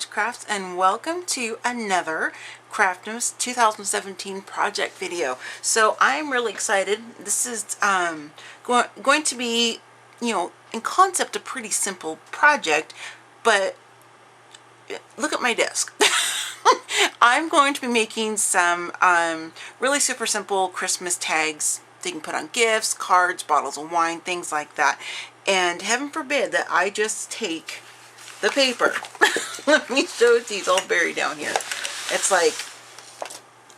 Cottage Crafts, and welcome to another Craftmas 2017 project video. So I'm really excited. This is going to be, in concept a pretty simple project, but look at my desk. I'm going to be making some really super simple Christmas tags that you can put on gifts, cards, bottles of wine, things like that. And heaven forbid that I just take the paper. Let me show it to you. It's all buried down here. It's like,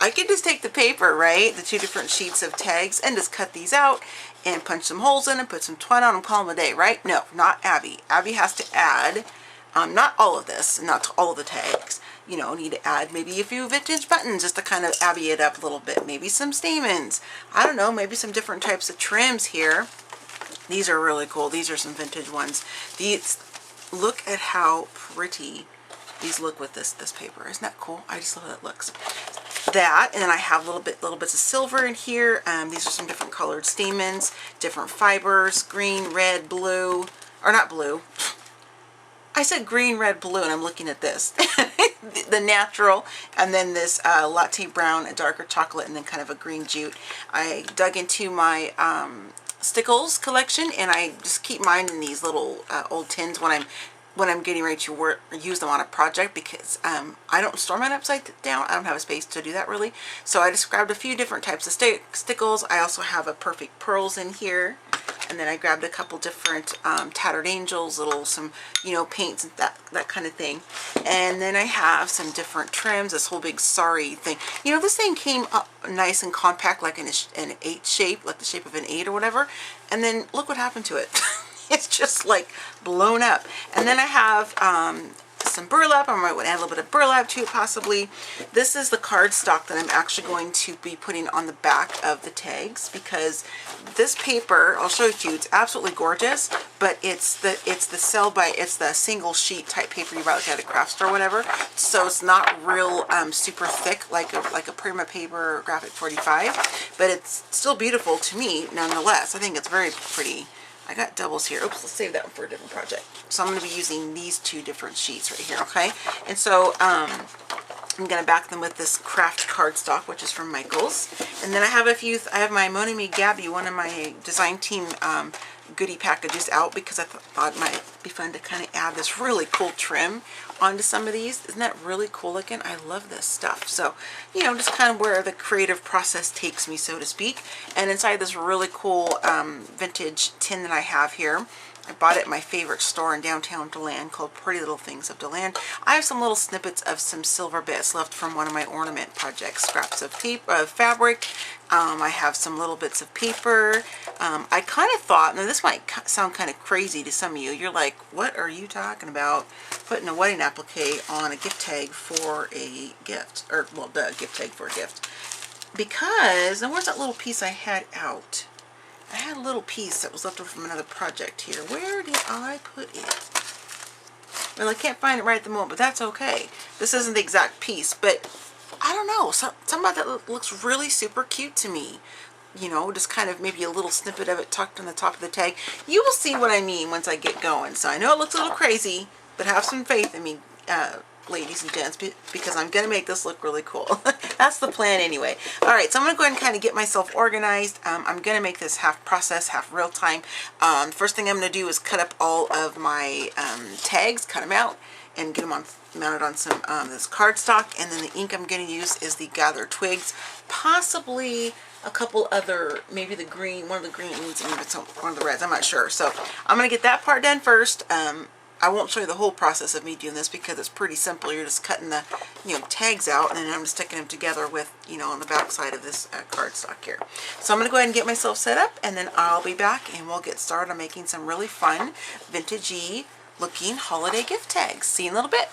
I could just take the paper, right? The two different sheets of tags and just cut these out and punch some holes in and put some twine on and call them a day, right? No, not Abby. Abby has to add, not all of this, not all of the tags. Need to add maybe a few vintage buttons just to kind of Abby it up a little bit. Maybe some stamens. I don't know, maybe some different types of trims here. These are really cool. These are some vintage ones. These, look at how pretty these look with this paper. Isn't that cool? I just love how it looks. That, and then I have little bits of silver in here. These are some different colored stamens, different fibers, green, red, blue, or not blue. I said green, red, blue, and I'm looking at this. The natural, and then this latte brown, a darker chocolate, and then kind of a green jute. I dug into my Stickles collection, and I just keep mine in these little old tins when I'm getting ready to use them on a project, because I don't store mine upside down. I don't have a space to do that really. So I just grabbed a few different types of Stickles. I also have a Perfect Pearls in here. And then I grabbed a couple different Tattered Angels, some, paints and that kind of thing. And then I have some different trims, this whole big sari thing. This thing came up nice and compact, like in an 8 shape, like the shape of an 8 or whatever. And then look what happened to it. It's just like blown up. And then I have some burlap. I might add a little bit of burlap to it possibly. This is the cardstock that I'm actually going to be putting on the back of the tags, because this paper, I'll show it to you, it's absolutely gorgeous, but it's the single sheet type paper you buy like at a craft store or whatever. So it's not real super thick like a Prima paper or Graphic 45, but it's still beautiful to me nonetheless. I think it's very pretty. I got doubles here. Oops, let's save that one for a different project. So I'm going to be using these two different sheets right here, okay? And so I'm going to back them with this craft cardstock, which is from Michaels. And then I have I have my Mon Ami Gabby, one of my design team goodie packages out, because I thought it might be fun to kind of add this really cool trim onto some of these. Isn't that really cool looking? I love this stuff. So, just kind of where the creative process takes me, so to speak. And inside this really cool vintage tin that I have here, I bought it at my favorite store in downtown DeLand called Pretty Little Things of DeLand. I have some little snippets of some silver bits left from one of my ornament projects, scraps of fabric. I have some little bits of paper. I kind of thought, now this might sound kind of crazy to some of you. You're like, what are you talking about? Putting a wedding applique on a gift tag for a gift, or well, the gift tag for a gift. Because, now where's that little piece I had out? I had a little piece that was left over from another project here. Where did I put it? Well, I can't find it right at the moment, but that's okay. This isn't the exact piece, but I don't know. Something about that looks really super cute to me. Just kind of maybe a little snippet of it tucked on the top of the tag. You will see what I mean once I get going. So I know it looks a little crazy, but have some faith in me, ladies and gents, because I'm going to make this look really cool. That's the plan anyway. Alright, so I'm going to go ahead and kind of get myself organized. I'm going to make this half process, half real time. First thing I'm going to do is cut up all of my tags, cut them out, and get them mounted on some this cardstock. And then the ink I'm going to use is the Gather Twigs, possibly a couple other, maybe the green, one of the greens, and maybe it's one of the reds, I'm not sure. So I'm going to get that part done first. I won't show you the whole process of me doing this because it's pretty simple. You're just cutting the, tags out, and then I'm just sticking them together with, on the back side of this cardstock here. So I'm going to go ahead and get myself set up, and then I'll be back and we'll get started on making some really fun, vintagey looking holiday gift tags. See you in a little bit.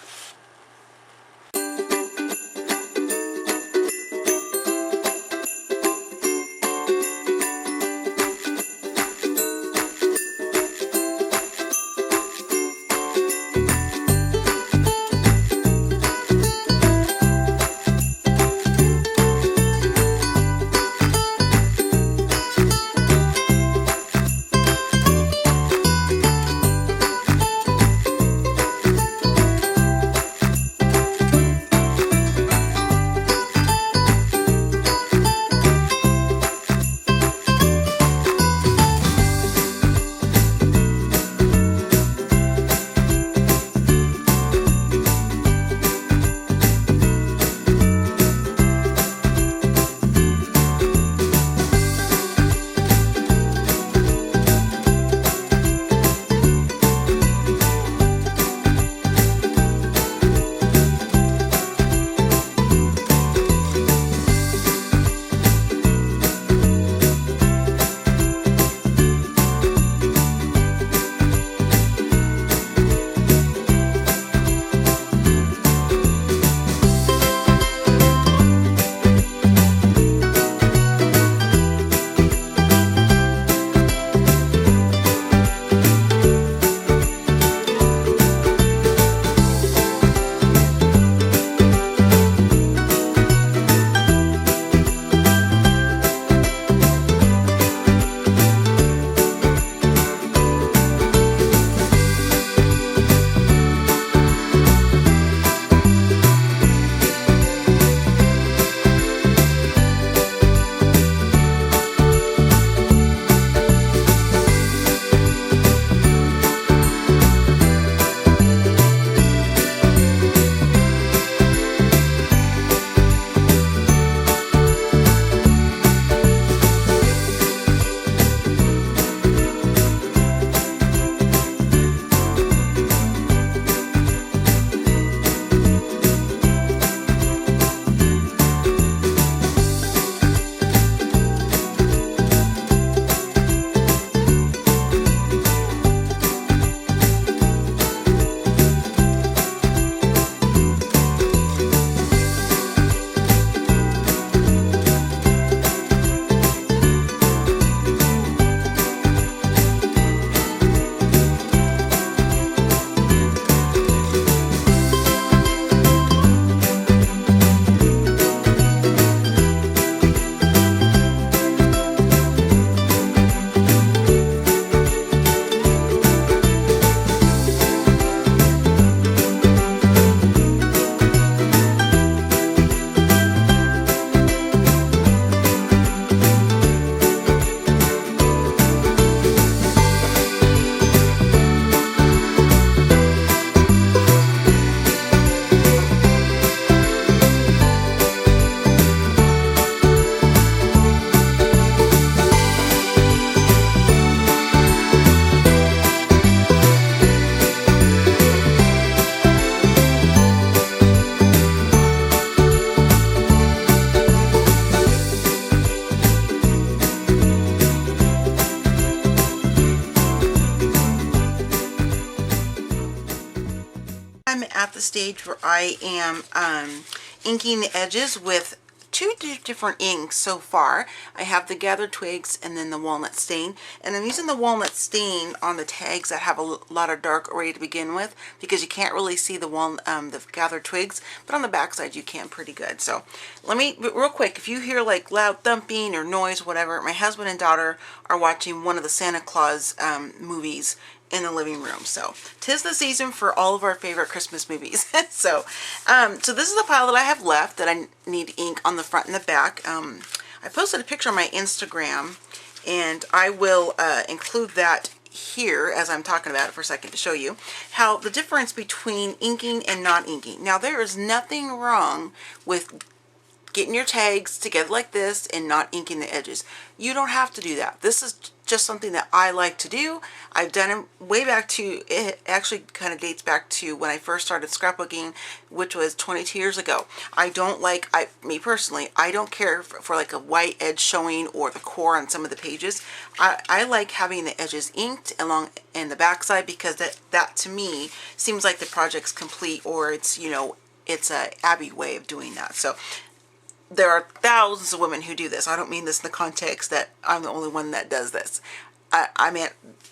stage where I am inking the edges with two different inks so far. I have the gathered twigs and then the walnut stain, and I'm using the walnut stain on the tags that have a lot of dark already to begin with, because you can't really see the gathered twigs, but on the back side you can pretty good. So let me, real quick, if you hear like loud thumping or noise, whatever, my husband and daughter are watching one of the Santa Claus movies in the living room. So 'tis the season for all of our favorite Christmas movies. So this is the pile that I have left that I need ink on the front and the back. I posted a picture on my Instagram, and I will include that here as I'm talking about it for a second to show you how the difference between inking and not inking. Now, there is nothing wrong with getting your tags together like this and not inking the edges. You don't have to do that. This is just something that I like to do. I've done it way back to, it actually kind of dates back to when I first started scrapbooking, which was 22 years ago. I don't like, me personally, I don't care for like a white edge showing or the core on some of the pages. I like having the edges inked along in the back side, because that to me seems like the project's complete, or it's, you know, it's a Abby way of doing that. So there are thousands of women who do this. I don't mean this in the context that I'm the only one that does this. I mean,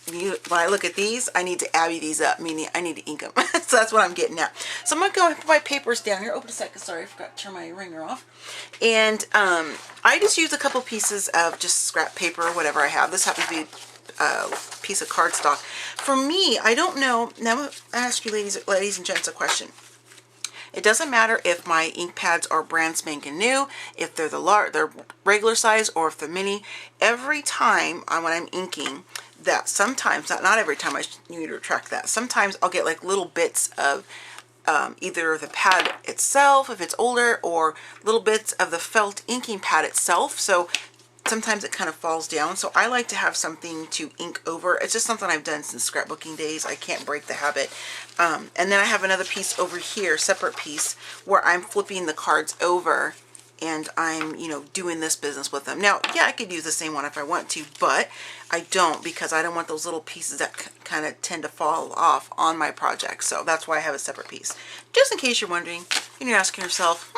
when I look at these, I need to Abby these up, meaning I need to ink them. So that's what I'm getting at. So I'm going to go and put my papers down here. Open a second. Sorry, I forgot to turn my ringer off. And I just use a couple pieces of just scrap paper or whatever I have. This happens to be a piece of cardstock. For me, I don't know. Now I'm going to ask you ladies and gents a question. It doesn't matter if my ink pads are brand spanking new, if they're they're regular size, or if they're mini. Every time when I'm inking, that sometimes, not every time, I need to retract that. Sometimes I'll get like little bits of either the pad itself, if it's older, or little bits of the felt inking pad itself. So sometimes it kind of falls down. So I like to have something to ink over. It's just something I've done since scrapbooking days. I can't break the habit. And then I have another piece over here, separate piece, where I'm flipping the cards over and I'm, you know, doing this business with them. Now, yeah, I could use the same one if I want to, but I don't, because I don't want those little pieces that kind of tend to fall off on my project. So that's why I have a separate piece. Just in case you're wondering, and you're asking yourself,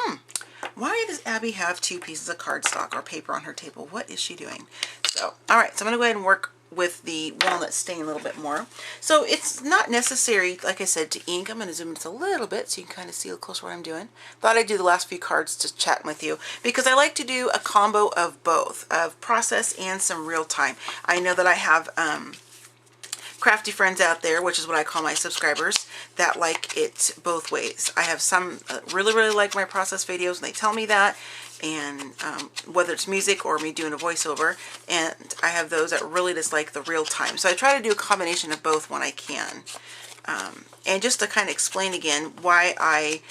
why does Abby have two pieces of cardstock or paper on her table? What is she doing? So, all right, so I'm going to go ahead and work with the walnut stain a little bit more. So it's not necessary, like I said, to ink. I'm going to zoom in just a little bit so you can kind of see a little closer what I'm doing. Thought I'd do the last few cards to chat with you, because I like to do a combo of both, of process and some real time. I know that I have crafty friends out there, which is what I call my subscribers, that like it both ways. I have some really like my process videos, and they tell me that, and whether it's music or me doing a voiceover, and I have those that really just like the real time. So I try to do a combination of both when I can. And just to kind of explain again why I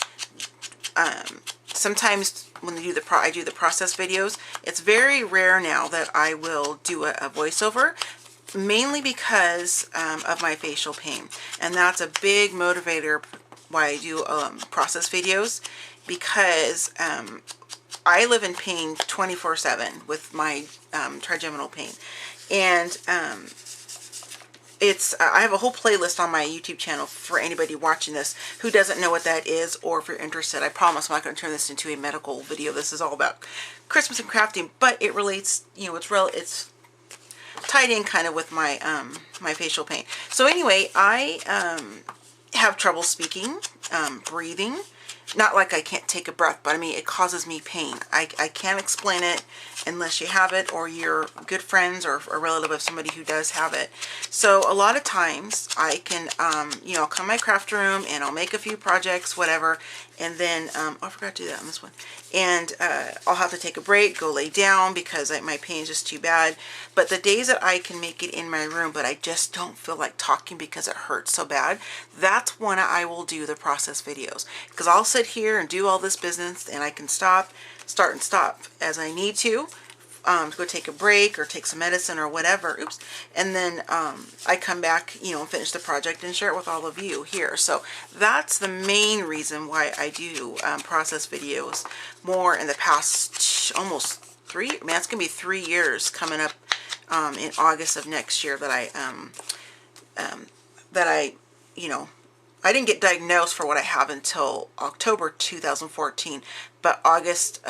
sometimes when I do the process videos, it's very rare now that I will do a voiceover, mainly because of my facial pain. And that's a big motivator why I do process videos, because I live in pain 24/7 with my trigeminal pain. And I have a whole playlist on my YouTube channel for anybody watching this who doesn't know what that is, or if you're interested. I promise I'm not going to turn this into a medical video. This is all about Christmas and crafting, but it relates, you know, it's tied in kind of with my my facial pain. So anyway, I have trouble speaking, breathing. Not like I can't take a breath, but I mean, it causes me pain. I can't explain it unless you have it, or you're good friends or a relative of somebody who does have it. So a lot of times I can, you know, I'll come in my craft room and I'll make a few projects, whatever, and then, oh, I forgot to do that on this one. And I'll have to take a break, go lay down, because my pain is just too bad. But the days that I can make it in my room, but I just don't feel like talking because it hurts so bad, that's when I will do the process videos. Because I'll sit here and do all this business, and I can start and stop as I need to go take a break or take some medicine or whatever. Oops. And then I come back, you know, and finish the project and share it with all of you here. So that's the main reason why I do process videos more in the past almost it's gonna be 3 years coming up in August of next year that I you know, I didn't get diagnosed for what I have until October 2014, but August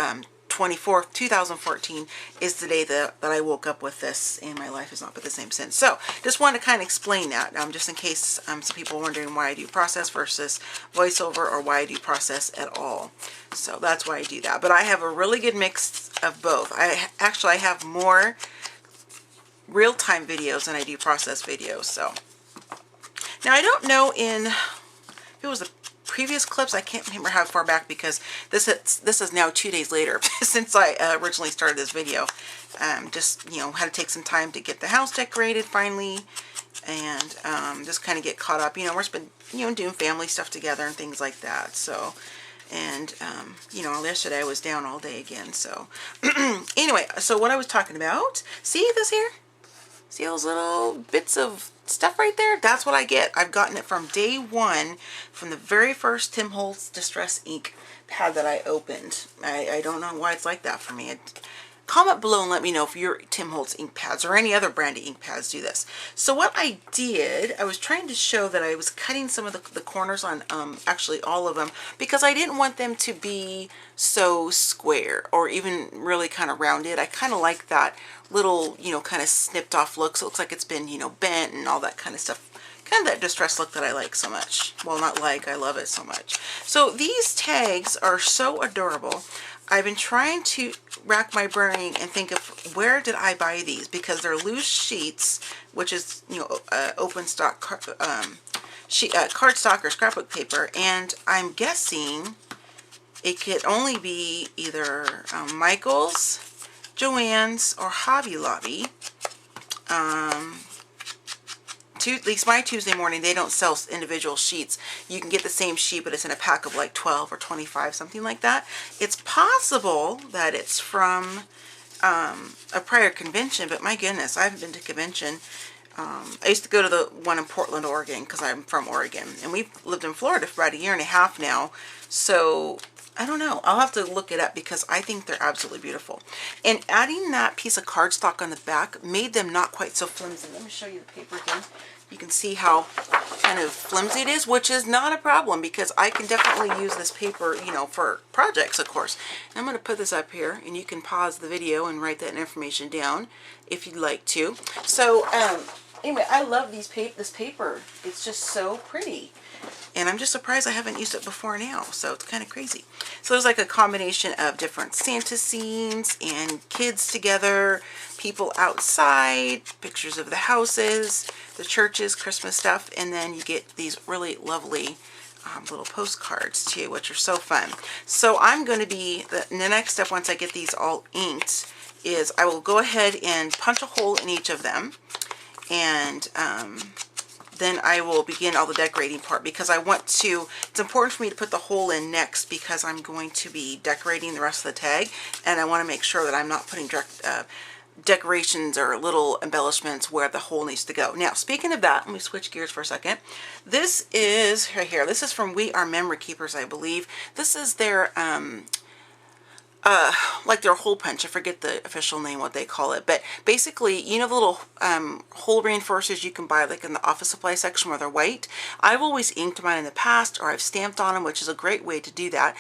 24th, 2014 is the day that I woke up with this, and my life has not been the same since. So just wanted to kind of explain that, just in case some people are wondering why I do process versus voiceover, or why I do process at all. So that's why I do that. But I have a really good mix of both. I have more real-time videos than I do process videos. So now I don't know if it was the previous clips. I can't remember how far back, because this is now 2 days later since I originally started this video. Just, had to take some time to get the house decorated finally, and just kind of get caught up. We've been, doing family stuff together and things like that. So, and, yesterday I was down all day again. So, anyway, so what I was talking about, see this here? See those little bits of stuff right there? That's what I get. I've gotten it from day one, from the very first Tim Holtz Distress ink pad that I opened. I don't know why it's like that for me. Comment below and let me know if your Tim Holtz ink pads or any other brand of ink pads do this. So what I did, I was trying to show that I was cutting some of the corners on actually all of them, because I didn't want them to be so square or even really kind of rounded. I kind of like that little, kind of snipped off look. So it looks like it's been, bent and all that kind of stuff. Kind of that distress look that I like so much. Well, not like, I love it so much. So these tags are so adorable. I've been trying to rack my brain and think of where did I buy these, because they're loose sheets, which is, open stock cardstock or scrapbook paper, and I'm guessing it could only be either Michael's, Joann's, or Hobby Lobby. At least my Tuesday morning, they don't sell individual sheets. You can get the same sheet, but it's in a pack of like 12 or 25, something like that. It's possible that it's from a prior convention, but my goodness, I haven't been to convention. I used to go to the one in Portland, Oregon, because I'm from Oregon, and we've lived in Florida for about 1.5 years now. So I don't know. I'll have to look it up, because I think they're absolutely beautiful. And adding that piece of cardstock on the back made them not quite so flimsy. Let me show you the paper again. You can see how kind of flimsy it is, which is not a problem, because I can definitely use this paper, for projects, of course. And I'm going to put this up here, and you can pause the video and write that information down if you'd like to. So, anyway, I love this paper. It's just so pretty. And I'm just surprised I haven't used it before now. So it's kind of crazy. So there's like a combination of different Santa scenes and kids together, people outside, pictures of the houses, the churches, Christmas stuff. And then you get these really lovely little postcards too, which are so fun. So I'm going to be, the next step once I get these all inked is I will go ahead and punch a hole in each of them. And then I will begin all the decorating part, because I want to, it's important for me to put the hole in next, because I'm going to be decorating the rest of the tag, and I want to make sure that I'm not putting decorations or little embellishments where the hole needs to go. Now, speaking of that, let me switch gears for a second. This is right here. This is from We Are Memory Keepers, I believe. This is their like their hole punch. I forget the official name, what they call it, but basically, the little hole reinforcers you can buy like in the office supply section where they're white. I've always inked mine in the past, or I've stamped on them, which is a great way to do that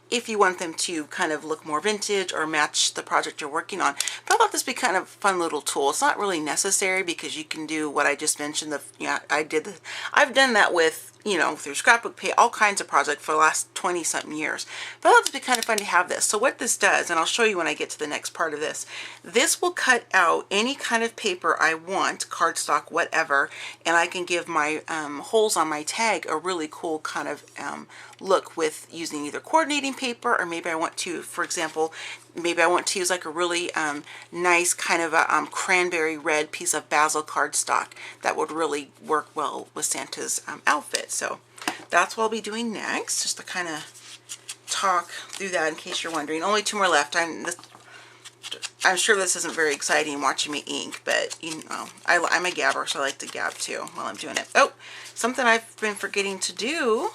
if you want them to kind of look more vintage or match the project you're working on. But I thought this would be kind of a fun little tool. It's not really necessary, because you can do what I just mentioned. I've done that with, through scrapbook pay, all kinds of projects for the last 20-something years. But I thought it'd be kind of fun to have this. So what this does, and I'll show you when I get to the next part of this, this will cut out any kind of paper I want, cardstock, whatever, and I can give my holes on my tag a really cool kind of look with using either coordinating paper, or maybe I want to, for example, maybe I want to use like a really nice kind of a cranberry red piece of basil cardstock that would really work well with Santa's outfit. So that's what I'll be doing next, just to kind of talk through that in case you're wondering. Only 2 more left. I'm sure this isn't very exciting watching me ink, but I'm a gabber, so I like to gab too while I'm doing it. Oh, something I've been forgetting to do,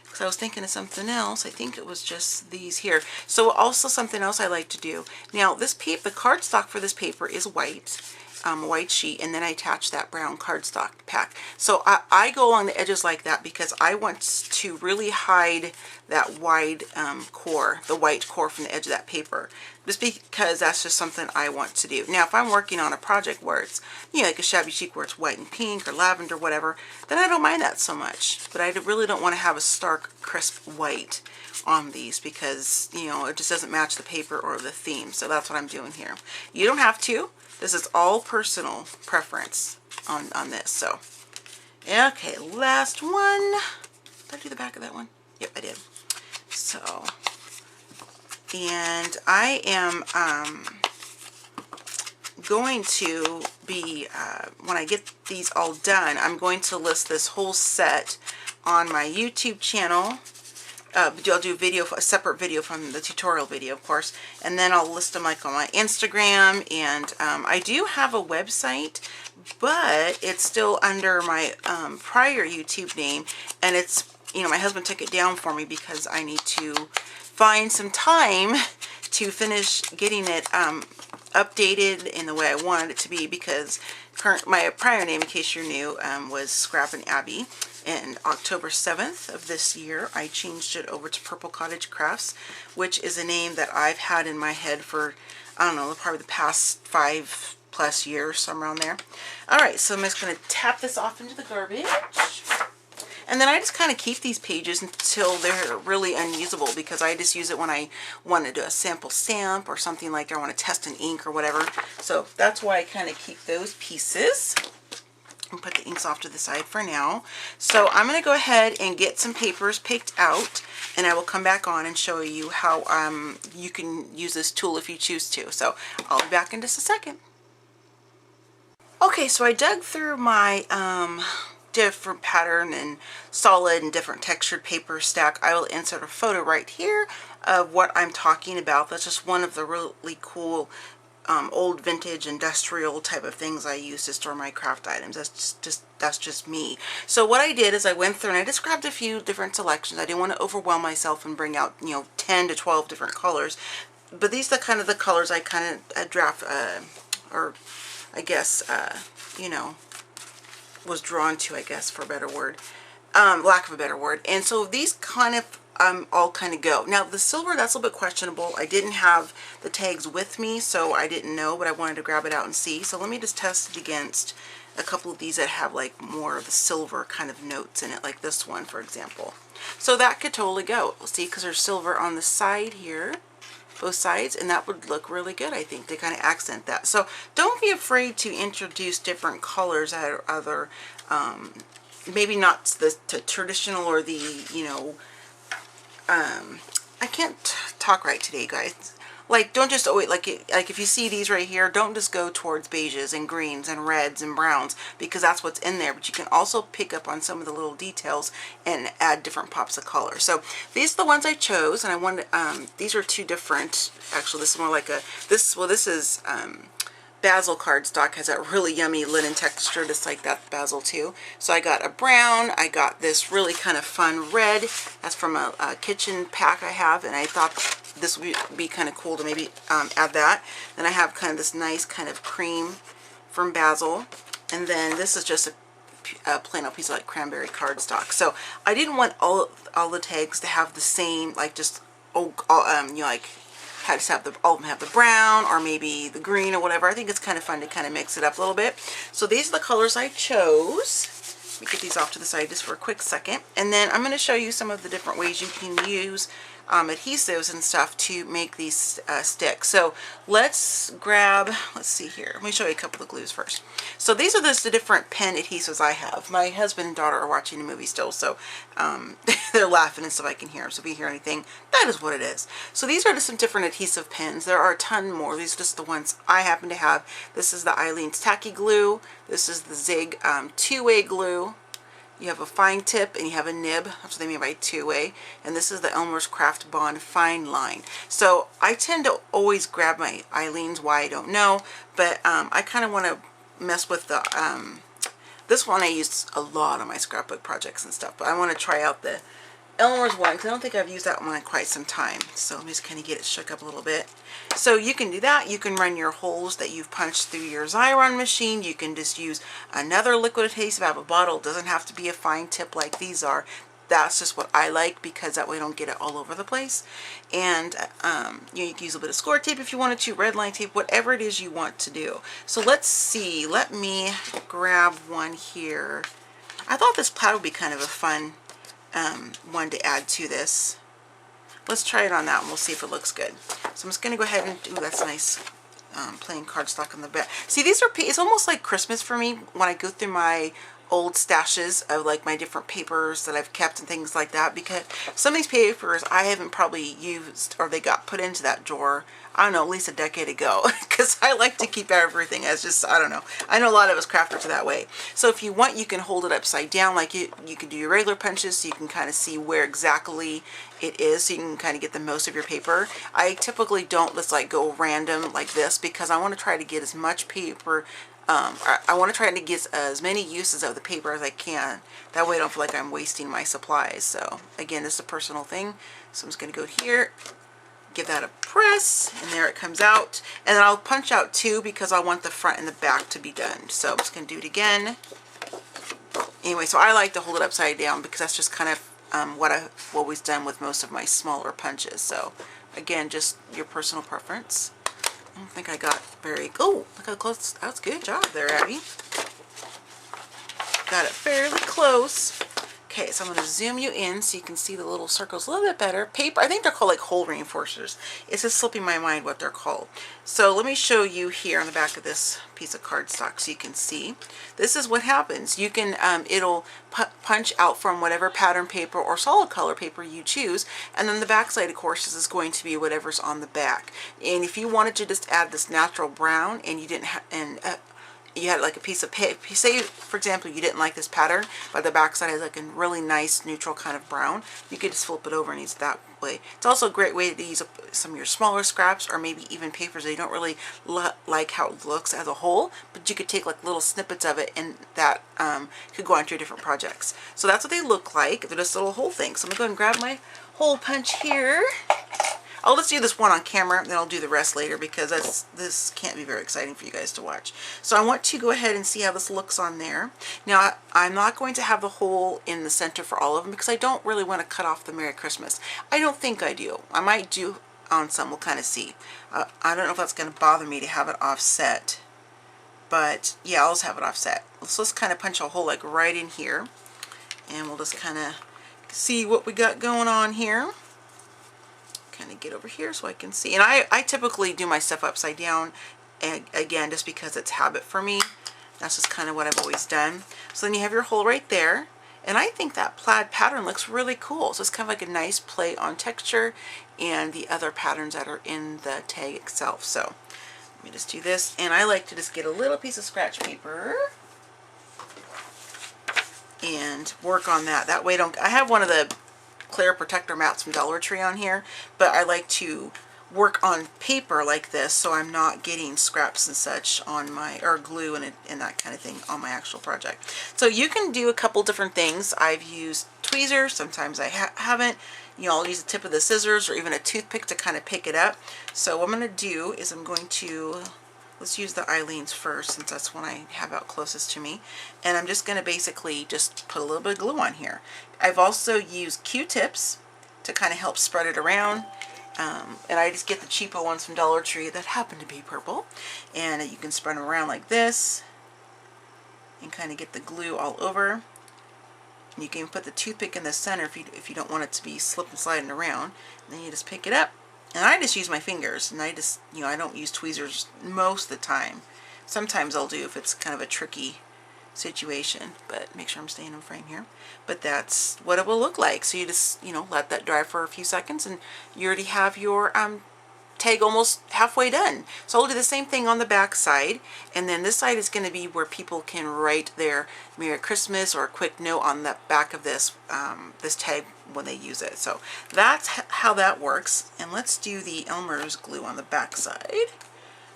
because I was thinking of something else. I think it was just these here. So also something else I like to do. Now this paper, the cardstock for this paper is white. white sheet, and then I attach that brown cardstock pack. So I go along the edges like that because I want to really hide that wide core, the white core from the edge of that paper, just because that's just something I want to do. Now if I'm working on a project where it's, you know, like a shabby chic where it's white and pink or lavender, whatever, then I don't mind that so much. But I really don't want to have a stark crisp white on these because, you know, it just doesn't match the paper or the theme. So that's what I'm doing here. You don't have to. This is all personal preference on this. So, okay, last one. Did I do the back of that one? Yep, I did. So, and I am going to be, when I get these all done, I'm going to list this whole set on my YouTube channel. I'll do a separate video from the tutorial video, of course, and then I'll list them like on my Instagram, and I do have a website, but it's still under my prior YouTube name, and it's, you know, my husband took it down for me because I need to find some time to finish getting it updated in the way I wanted it to be, because my prior name, in case you're new, was Scrap and Abby. And October 7th of this year, I changed it over to Purple Cottage Crafts, which is a name that I've had in my head for, I don't know, probably the past 5+ years, somewhere around there. Alright, so I'm just going to tap this off into the garbage. And then I just kind of keep these pages until they're really unusable, because I just use it when I want to do a sample stamp or something like that. I want to test an ink or whatever. So that's why I kind of keep those pieces. And put the inks off to the side for now. So I'm going to go ahead and get some papers picked out, and I will come back on and show you how you can use this tool if you choose to. So I'll be back in just a second. Okay, so I dug through my different pattern and solid and different textured paper stack. I will insert a photo right here of what I'm talking about. That's just one of the really cool old vintage industrial type of things I use to store my craft items. That's just me. So what I did is I went through and I just grabbed a few different selections. I didn't want to overwhelm myself and bring out, you know, 10 to 12 different colors. But these are kind of the colors I kind of draft, or I guess, you know, was drawn to, I guess, for a better word. Lack of a better word. And so these kind of all kind of go. Now the silver, that's a little bit questionable. I didn't have the tags with me, so I didn't know, but I wanted to grab it out and see. So let me just test it against a couple of these that have like more of the silver kind of notes in it, like this one, for example. So that could totally go. See, because there's silver on the side here, both sides, and that would look really good, I think, to kind of accent that. So don't be afraid to introduce different colors that are other, maybe not the traditional or the, you know, I can't talk right today, guys. Like, don't just always, like if you see these right here, don't just go towards beiges and greens and reds and browns, because that's what's in there. But you can also pick up on some of the little details and add different pops of color. So these are the ones I chose, and I wanted, these are two different, actually this is more like a, this is basil cardstock, has that really yummy linen texture, just like that basil too. So I got a brown, I got this really kind of fun red, that's from a kitchen pack I have, and I thought this would be kind of cool to maybe add that. Then I have kind of this nice kind of cream from basil, and then this is just a plain old piece of like cranberry cardstock. So I didn't want all the tags to have the same, like just you know, like I just have all of them have the brown or maybe the green or whatever. I think it's kind of fun to kind of mix it up a little bit. So these are the colors I chose. Let me get these off to the side just for a quick second. And then I'm going to show you some of the different ways you can use adhesives and stuff to make these stick. So let's grab, let's see here. Let me show you a couple of glues first. So these are just the different pen adhesives I have. My husband and daughter are watching the movie still, so they're laughing and stuff. I can hear them. So if you hear anything, that is what it is. So these are just some different adhesive pens. There are a ton more. These are just the ones I happen to have. This is the Eileen's Tacky Glue. This is the Zig two-way glue. You have a fine tip and you have a nib. That's what they mean by two-way. And this is the Elmer's Craft Bond Fine Line. So I tend to always grab my Eileen's, why I don't know. But I kind of want to mess with the, this one I use a lot on my scrapbook projects and stuff. But I want to try out the Elmer's one, because I don't think I've used that one in quite some time. So let me just kind of get it shook up a little bit. So you can do that. You can run your holes that you've punched through your Xyron machine. You can just use another liquid adhesive out of a bottle. It doesn't have to be a fine tip like these are. That's just what I like, because that way I don't get it all over the place. And you can use a bit of score tape if you wanted to, red line tape, whatever it is you want to do. So let's see. Let me grab one here. I thought this plaid would be kind of a fun one to add to this. Let's try it on that one. We'll see if it looks good. So I'm just going to go ahead and, ooh, that's nice. Plain cardstock on the back. See, these are, it's almost like Christmas for me when I go through my old stashes of like my different papers that I've kept and things like that, because some of these papers I haven't probably used, or they got put into that drawer, I don't know, at least a decade ago, because I like to keep everything as just, I don't know. I know a lot of us crafters are that way. So if you want, you can hold it upside down, like you can do your regular punches, so you can kind of see where exactly it is, so you can kind of get the most of your paper. I typically don't just like go random like this, because I want to try to get as much paper, I want to try to get as many uses of the paper as I can. That way I don't feel like I'm wasting my supplies. So again, this is a personal thing. So I'm just going to go here, give that a press, and there it comes out. And then I'll punch out two, because I want the front and the back to be done. So I'm just going to do it again. Anyway, so I like to hold it upside down, because that's just kind of what I've always done with most of my smaller punches. So again, just your personal preference. I don't think I got very, oh, look how close. That's good job there, Abby. Got it fairly close. Okay, so I'm going to zoom you in so you can see the little circles a little bit better. Paper, I think they're called like hole reinforcers. It's just slipping my mind what they're called. So let me show you here on the back of this piece of cardstock so you can see. This is what happens. You can, it'll punch out from whatever pattern paper or solid color paper you choose, and then the back side, of course, is going to be whatever's on the back. And if you wanted to just add this natural brown, and you didn't have, and you had like a piece of paper, say for example you didn't like this pattern, but the back side is like a really nice neutral kind of brown, you could just flip it over and use it that way. It's also a great way to use some of your smaller scraps, or maybe even papers that you don't really like how it looks as a whole, but you could take like little snippets of it, and that could go onto your different projects. So that's what they look like. They're just little hole things. So I'm going to go ahead and grab my hole punch here. I'll just do this one on camera, and then I'll do the rest later, because this can't be very exciting for you guys to watch. So I want to go ahead and see how this looks on there. Now, I'm not going to have the hole in the center for all of them, because I don't really want to cut off the Merry Christmas. I don't think I do. I might do on some. We'll kind of see. I don't know if that's going to bother me to have it offset. But yeah, I'll just have it offset. So let's kind of punch a hole like right in here. And we'll just kind of see what we got going on here. Kind of get over here so I can see. And I typically do my stuff upside down, and again, just because it's habit for me. That's just kind of what I've always done. So then you have your hole right there, and I think that plaid pattern looks really cool. So it's kind of like a nice play on texture and the other patterns that are in the tag itself. So let me just do this, and I like to just get a little piece of scratch paper and work on that. That way I have one of the clear protector mats from Dollar Tree on here, but I like to work on paper like this, so I'm not getting scraps and such on my, or glue and that kind of thing on my actual project. So you can do a couple different things. I've used tweezers, sometimes I haven't. You know, I'll use the tip of the scissors or even a toothpick to kind of pick it up. So what I'm going to do is I'm going to, let's use the Eileen's first, since that's one I have out closest to me. And I'm just going to basically just put a little bit of glue on here. I've also used Q-tips to kind of help spread it around. And I just get the cheapo ones from Dollar Tree that happen to be purple. And you can spread them around like this and kind of get the glue all over. And you can put the toothpick in the center if you don't want it to be slipping and sliding around. And then you just pick it up. And I just use my fingers, and I just, you know, I don't use tweezers most of the time. Sometimes I'll do if it's kind of a tricky situation, but make sure I'm staying in frame here. But that's what it will look like. So you just, you know, let that dry for a few seconds, and you already have your tag almost halfway done. So I'll do the same thing on the back side, and then this side is going to be where people can write their Merry Christmas or a quick note on the back of this this tag when they use it. So that's how that works. And let's do the Elmer's glue on the back side,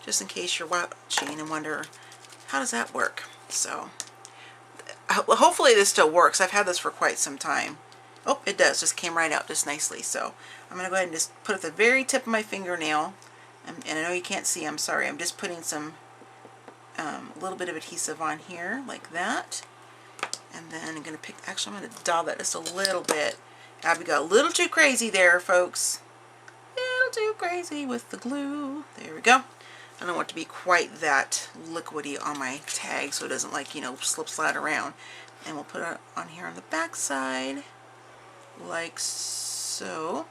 just in case you're watching and wonder how does that work. So hopefully this still works. I've had this for quite some time. Oh, it does. Just came right out just nicely. So I'm going to go ahead and just put it at the very tip of my fingernail. And I know you can't see, I'm sorry. I'm just putting some, a little bit of adhesive on here, like that. And then I'm going to pick, actually I'm going to dab that just a little bit. Abby got a little too crazy there, folks. A little too crazy with the glue. There we go. I don't want it to be quite that liquidy on my tag so it doesn't, like, you know, slip slide around. And we'll put it on here on the back side, like so.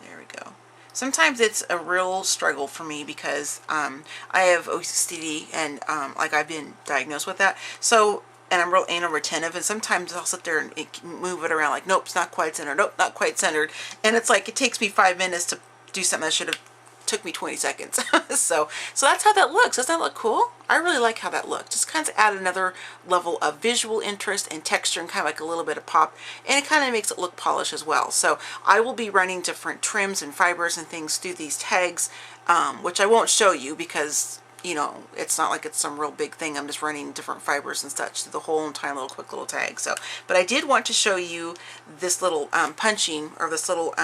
There we go. Sometimes it's a real struggle for me because I have OCD and like I've been diagnosed with that. So, and I'm real anal retentive, and sometimes I'll sit there and move it around like, nope, it's not quite centered, nope, not quite centered. And it's like it takes me 5 minutes to do something that should have took me 20 seconds. so that's how that looks. Doesn't that look cool? I really like how that looks. Just kind of add another level of visual interest and texture and kind of like a little bit of pop, and it kind of makes it look polished as well. So I will be running different trims and fibers and things through these tags, which I won't show you because, you know, it's not like it's some real big thing. I'm just running different fibers and such through the whole entire little quick little tag. So, but I did want to show you this little punching, or this little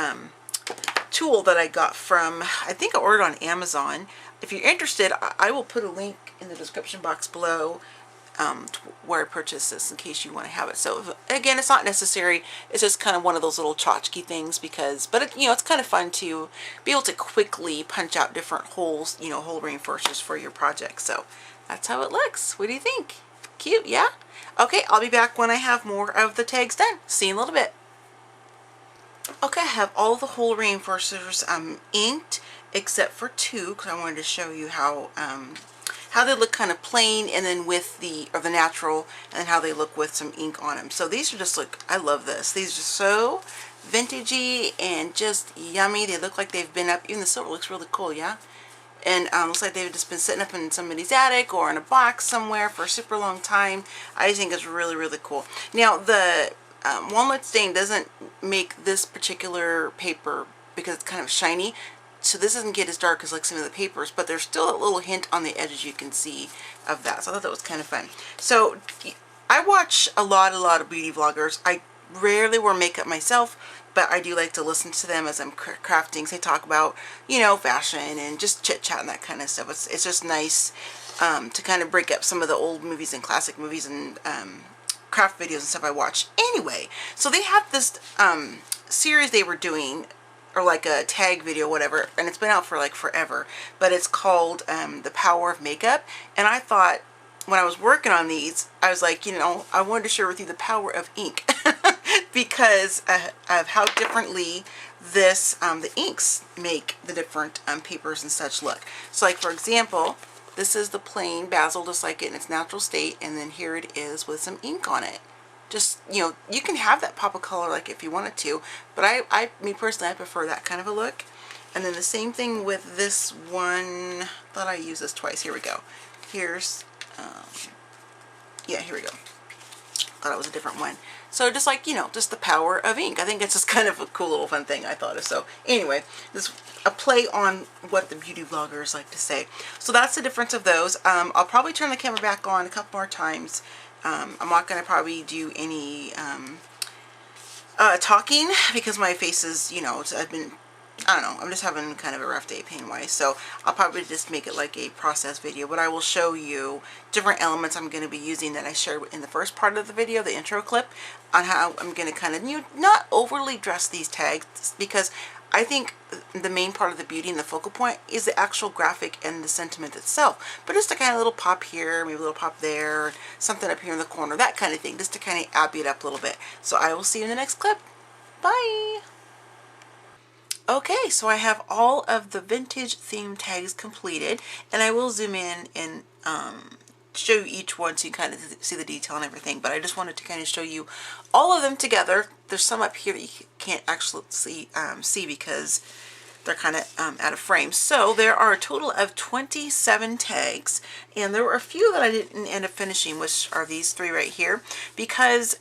tool that I got from, I think I ordered on Amazon. If you're interested, I will put a link in the description box below where I purchased this in case you want to have it. So again, it's not necessary. It's just kind of one of those little tchotchke things because, but it, you know, it's kind of fun to be able to quickly punch out different holes, you know, hole reinforcers for your project. So that's how it looks. What do you think? Cute, yeah? Okay, I'll be back when I have more of the tags done. See you in a little bit. Okay, I have all the hole reinforcers inked except for 2 because I wanted to show you how they look kind of plain, and then with the natural, and then how they look with some ink on them. So these are just, look, I love this. These are so vintagey and just yummy. They look like they've been up. Even the silver looks really cool, yeah? And looks like they've just been sitting up in somebody's attic or in a box somewhere for a super long time. I just think it's really, really cool. Now the walnut stain doesn't make this particular paper because it's kind of shiny, so this doesn't get as dark as like some of the papers, but there's still a little hint on the edges you can see of that. So I thought that was kind of fun. So I watch a lot of beauty vloggers. I rarely wear makeup myself, but I do like to listen to them as I'm crafting. So they talk about, you know, fashion and just chit chat and that kind of stuff. It's just nice to kind of break up some of the old movies and classic movies and craft videos and stuff I watch. Anyway, so they have this series they were doing, or like a tag video, whatever, and it's been out for like forever, but it's called The Power of Makeup. And I thought, when I was working on these, I was like, you know, I wanted to share with you the power of ink because of how differently this the inks make the different papers and such look. So like, for example, this is the plain basil, just like it in its natural state, and then here it is with some ink on it. Just, you know, you can have that pop of color like if you wanted to, but me personally, I prefer that kind of a look. And then the same thing with this one. Thought I used this twice. Here we go. Here's, yeah, here we go. Thought it was a different one. So just like, you know, just the power of ink. I think it's just kind of a cool little fun thing I thought of. So anyway, this a play on what the beauty vloggers like to say. So that's the difference of those. I'll probably turn the camera back on a couple more times. I'm not going to probably do any talking because my face is, you know, I don't know, I'm just having kind of a rough day pain-wise. So I'll probably just make it like a process video, but I will show you different elements I'm going to be using that I shared in the first part of the video, the intro clip, on how I'm going to kind of, you know, not overly dress these tags, because I think the main part of the beauty and the focal point is the actual graphic and the sentiment itself. But just a kind of little pop here, maybe a little pop there, something up here in the corner, that kind of thing, just to kind of amp it up a little bit. So I will see you in the next clip. Bye! Okay, so I have all of the vintage theme tags completed, and I will zoom in and show you each one so you kind of see the detail and everything, but I just wanted to kind of show you all of them together. There's some up here that you can't actually see because they're kind of out of frame. So there are a total of 27 tags, and there were a few that I didn't end up finishing, which are these 3 right here, because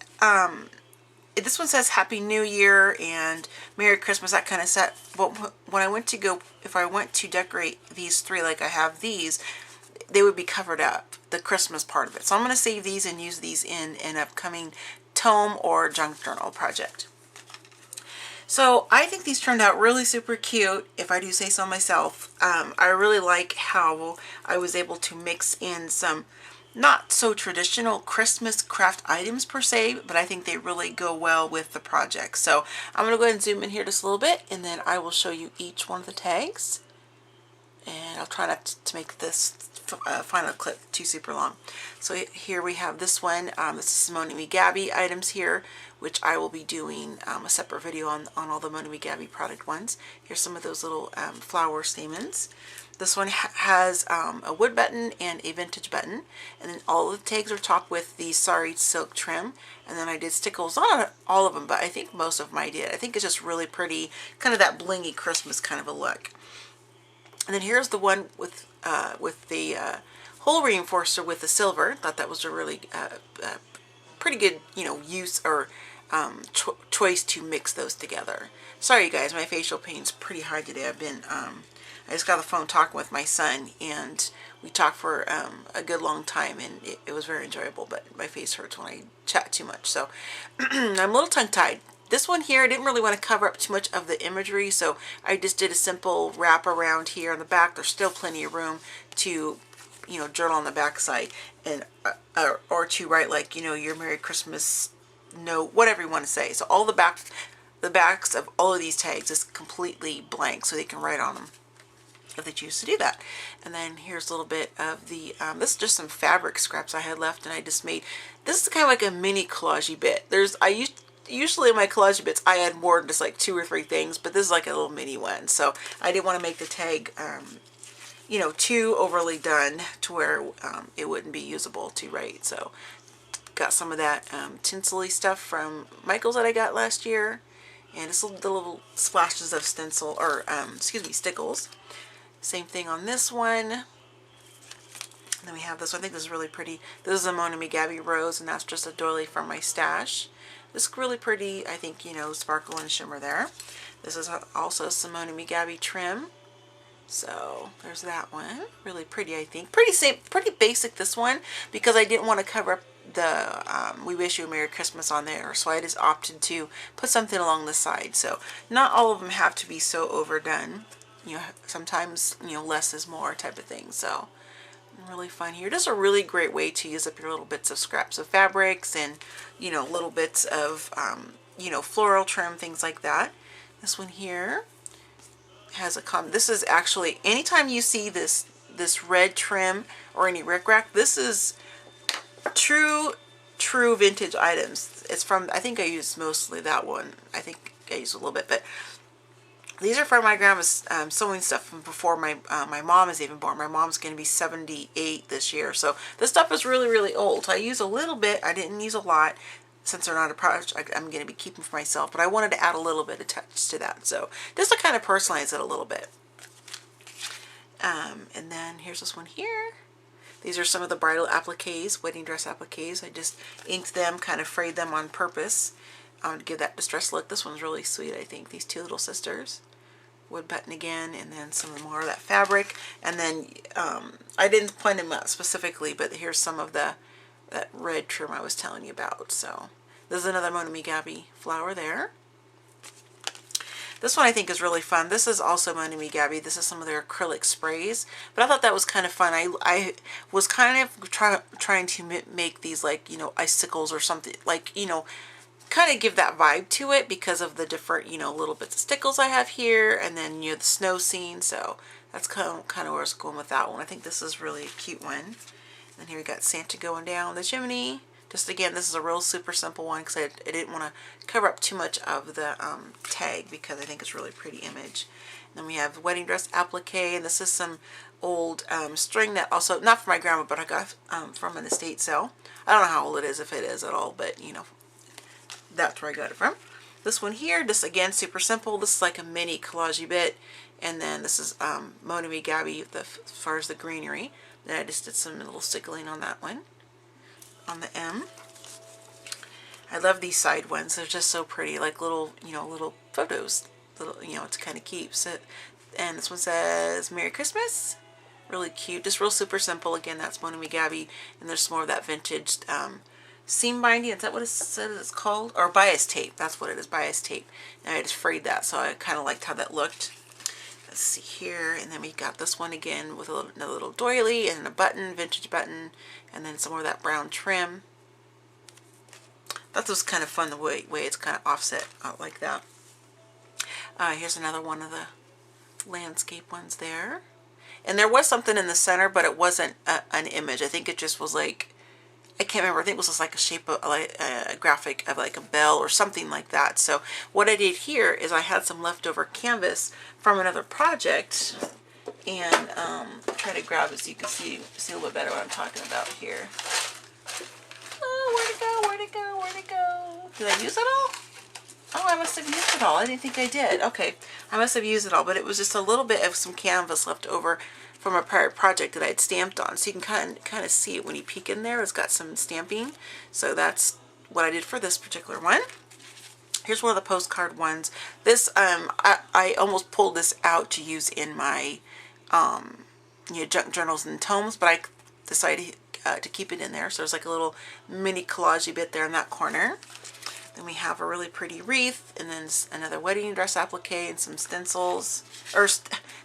this one says Happy New Year and Merry Christmas, that kind of set. But when I went to go, if I went to decorate these 3 like I have these, they would be covered up, the Christmas part of it. So I'm going to save these and use these in an upcoming tome or junk journal project. So I think these turned out really super cute, if I do say so myself. I really like how I was able to mix in some not so traditional Christmas craft items per se, but I think they really go well with the project. So I'm going to go ahead and zoom in here just a little bit, and then I will show you each one of the tags. And I'll try not to make this final clip too super long. So here we have this one. This is Simone Me Gabby items here, which I will be doing a separate video on all the Simone Me Gabby product ones. Here's some of those little flower stamens. This one has a wood button and a vintage button, and then all the tags are topped with the Sorry silk trim. And then I did stickles, not all of them, but I think most of them I did. I think it's just really pretty, kind of that blingy Christmas kind of a look. And then here's the one with the hole reinforcer with the silver. Thought that was a really pretty good, use or choice to mix those together. Sorry, you guys, my facial pain's pretty high today. I just got the phone talking with my son, and we talked for a good long time, and it was very enjoyable, but my face hurts when I chat too much. So I'm a little tongue-tied. This one here, I didn't really want to cover up too much of the imagery, so I just did a simple wrap around here on the back. There's still plenty of room to, journal on the back side, and or to write like, your Merry Christmas note, whatever you want to say. So all the backs of all of these tags is completely blank, so they can write on them if they choose to do that. And then here's a little bit of the, this is just some fabric scraps I had left, and I just made, this is kind of like a mini collagey bit. Usually in my collage bits, I add more than just like 2 or 3 things, but this is like a little mini one. So I didn't want to make the tag, too overly done to where it wouldn't be usable to write. So got some of that tinsel-y stuff from Michael's that I got last year, and just the little splashes of stencil, or Stickles. Same thing on this one. And then we have this one. I think this is really pretty. This is a Simone Me Gabby rose, and that's just a doily from my stash. This is really pretty, I think, sparkle and shimmer there. This is also Simone Me Gabby trim. So there's that one. Really pretty, I think. Pretty basic, this one, because I didn't want to cover up the We Wish You a Merry Christmas on there. So I just opted to put something along the side. So not all of them have to be so overdone. Sometimes, less is more type of thing. So really fun here. Just a really great way to use up your little bits of scraps of fabrics and, little bits of, floral trim, things like that. This one here has this is actually, anytime you see this red trim or any rickrack, this is true vintage items. It's from, I think I used mostly that one. I think I used a little bit, but these are from my grandma's sewing stuff from before my mom is even born. My mom's going to be 78 this year. So this stuff is really, really old. So I use a little bit. I didn't use a lot since they're not a project I'm going to be keeping for myself. But I wanted to add a little bit of touch to that. So just to kind of personalize it a little bit. And then here's this one here. These are some of the bridal appliques, wedding dress appliques. I just inked them, kind of frayed them on purpose to give that distressed look. This one's really sweet, I think. These 2 little sisters. Wood button again, and then some more of that fabric. And then I didn't point them out specifically, but here's some of that red trim I was telling you about. So this is another Simone Me Gabby flower there. This one I think is really fun. This is also Simone Me Gabby. This is some of their acrylic sprays, but I thought that was kind of fun. I was kind of trying to make these like, icicles or something, like, kind of give that vibe to it because of the different, little bits of stickles I have here, and then, the snow scene. So that's kind of where I was going with that one. I think this is really a cute one. And here we got Santa going down the chimney. Just again, this is a real super simple one because I didn't want to cover up too much of the tag because I think it's a really pretty image. And then we have wedding dress applique, and this is some old string that also, not from my grandma, but I got from an estate sale. I don't know how old it is, if it is at all, but that's where I got it from. This one here, just again super simple. This is like a mini collagey bit, and then this is Simone Me Gabby as far as the greenery. Then I just did some little stickling on that one, on the M. I love these side ones. They're just so pretty, like little little photos, to kind of keep. So, and this one says Merry Christmas. Really cute, just real super simple. Again, that's Simone Me Gabby, and there's more of that vintage seam binding. Is that what it says it's called? Or bias tape. That's what it is, bias tape. And I just frayed that, so I kind of liked how that looked. Let's see here, and then we got this one again with another little doily and a button, vintage button, and then some more of that brown trim. That was kind of fun, the way it's kind of offset out like that. Here's another one of the landscape ones there. And there was something in the center, but it wasn't an image. I think it just was like, I can't remember. I think it was just like a shape of like a graphic of like a bell or something like that. So what I did here is I had some leftover canvas from another project, and try to grab it so you can see a little bit better what I'm talking about here. Oh, where'd it go? Where'd it go? Where'd it go? Did I use it all? Oh, I must have used it all. I didn't think I did. Okay, I must have used it all, but it was just a little bit of some canvas left over from a prior project that I had stamped on. So you can kind of see it when you peek in there. It's got some stamping. So that's what I did for this particular one. Here's one of the postcard ones. This, I almost pulled this out to use in my junk journals and tomes, but I decided to keep it in there. So there's like a little mini collagey bit there in that corner. Then we have a really pretty wreath, and then another wedding dress applique and some stencils, or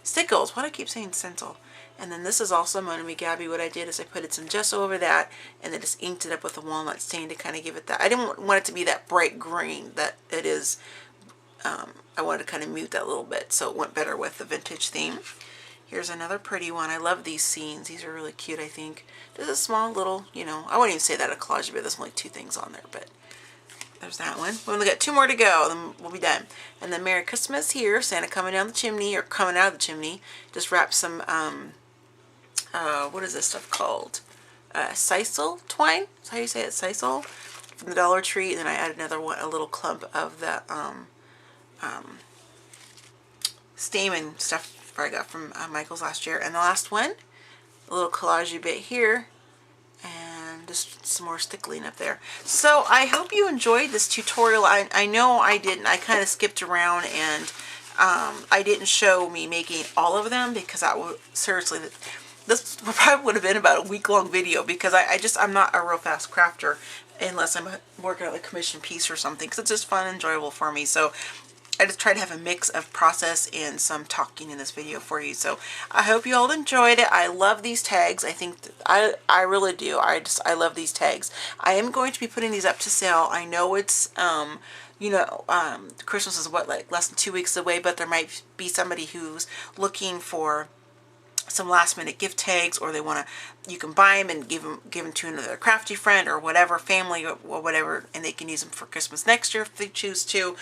stickles. Why do I keep saying stencil? And then this is also Mona Gabby. What I did is I put some gesso over that, and then just inked it up with a walnut stain to kind of give it that. I didn't want it to be that bright green that it is. I wanted to kind of mute that a little bit, so it went better with the vintage theme. Here's another pretty one. I love these scenes. These are really cute, I think. There's a small little, I wouldn't even say that a collage, but there's only 2 things on there, but there's that one. We only got 2 more to go, then we'll be done. And then Merry Christmas here, Santa coming down the chimney, or coming out of the chimney. Just wrapped some, what is this stuff called? Sisal twine? That's how you say it, Sisal? From the Dollar Tree. And then I added another one, a little clump of the stamen stuff I got from Michael's last year. And the last one, a little collagey bit here. And just some more stickling up there. So I hope you enjoyed this tutorial. I know I didn't. I kind of skipped around, and I didn't show me making all of them because I would, seriously, this probably would have been about a week-long video, because I'm not a real fast crafter unless I'm working on a commission piece or something, because it's just fun and enjoyable for me. So I just try to have a mix of process and some talking in this video for you. So I hope you all enjoyed it. I love these tags. I think I really do. I love these tags. I am going to be putting these up to sale. I know it's Christmas is what, like less than 2 weeks away, but there might be somebody who's looking for some last minute gift tags, or they want to, you can buy them and give them to another crafty friend or whatever, family or whatever, and they can use them for Christmas next year if they choose to,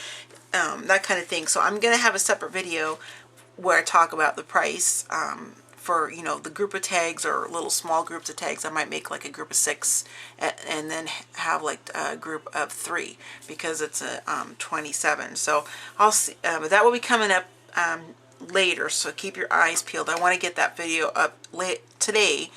that kind of thing. So I'm going to have a separate video where I talk about the price for, the group of tags, or little small groups of tags. I might make like a group of 6 and then have like a group of 3, because it's a 27. So I'll see, but that will be coming up later, so keep your eyes peeled. I want to get that video up late today,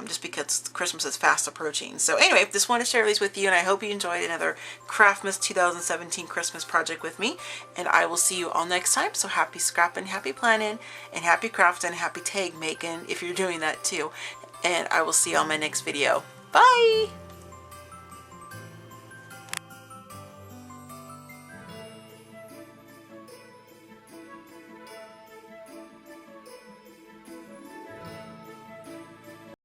just because Christmas is fast approaching. So anyway, just want to share these with you, and I hope you enjoyed another Craftmas 2017 Christmas project with me, and I will see you all next time. So happy scrapping, happy planning, and happy crafting, happy tag making if you're doing that too, and I will see you on my next video. Bye!